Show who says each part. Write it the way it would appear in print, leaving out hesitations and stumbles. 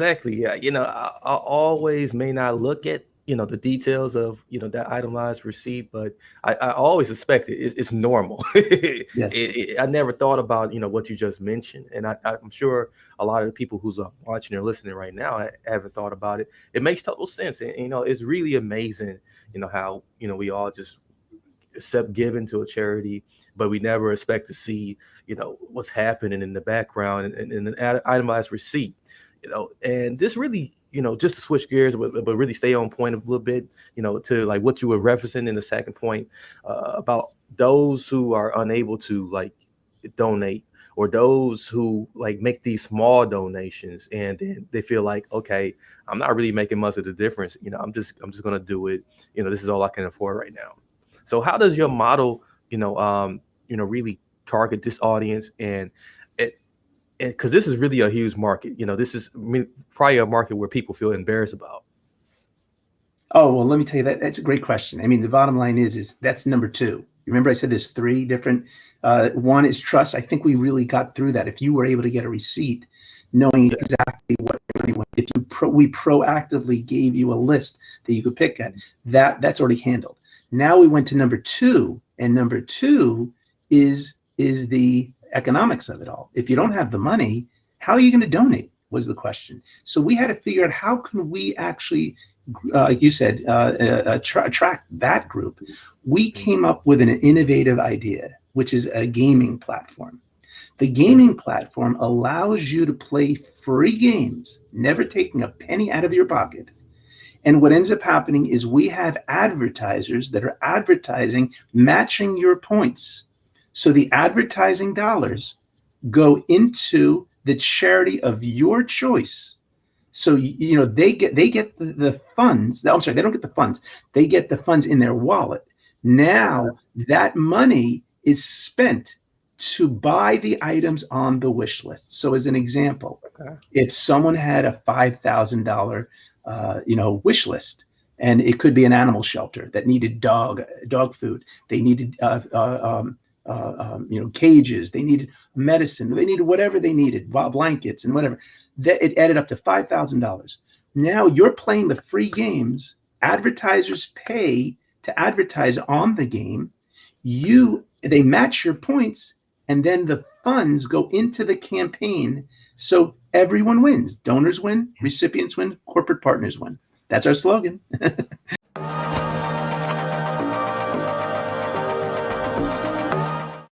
Speaker 1: exactly. Yeah. I always may not look at, the details of, that itemized receipt, but I always suspect it's normal.
Speaker 2: Yes.
Speaker 1: I never thought about, what you just mentioned. And I'm sure a lot of the people who's watching or listening right now haven't thought about it. It makes total sense. And, it's really amazing, how, we all just accept giving to a charity, but we never expect to see, what's happening in the background and an itemized receipt, and this really, just to switch gears, but really stay on point a little bit, to like what you were referencing in the second point, about those who are unable to like donate, or those who like make these small donations and then they feel like, okay, I'm not really making much of the difference, I'm just gonna do it, this is all I can afford right now. So how does your model, really target this audience, and it, because this is really a huge market, this is, I mean, probably a market where people feel embarrassed about.
Speaker 2: Oh, well, let me tell you that that's a great question. I mean, the bottom line is that's number two. Remember, I said there's three different. One is trust. I think we really got through that. If you were able to get a receipt, knowing
Speaker 1: Yeah.
Speaker 2: exactly what money went, if we proactively gave you a list that you could pick at, that's already handled. Now we went to number two, and number two is the economics of it all. If you don't have the money, how are you going to donate? Was the question. So we had to figure out how can we actually, like you said, attract that group. We came up with an innovative idea, which is a gaming platform. The gaming platform allows you to play free games, never taking a penny out of your pocket. And what ends up happening is we have advertisers that are advertising, matching your points. So the advertising dollars go into the charity of your choice. So they get the funds. I'm sorry, they don't get the funds. They get the funds in their wallet. Now that money is spent to buy the items on the wish list. So as an example,
Speaker 1: Okay.
Speaker 2: if someone had a $5,000 wish list, and it could be an animal shelter that needed dog food, they needed cages, they needed medicine, they needed whatever they needed, blankets and whatever. That it added up to $5,000. Now you're playing the free games. Advertisers pay to advertise on the game. They match your points, and then the funds go into the campaign. So everyone wins. Donors win, recipients win, corporate partners win. That's our slogan.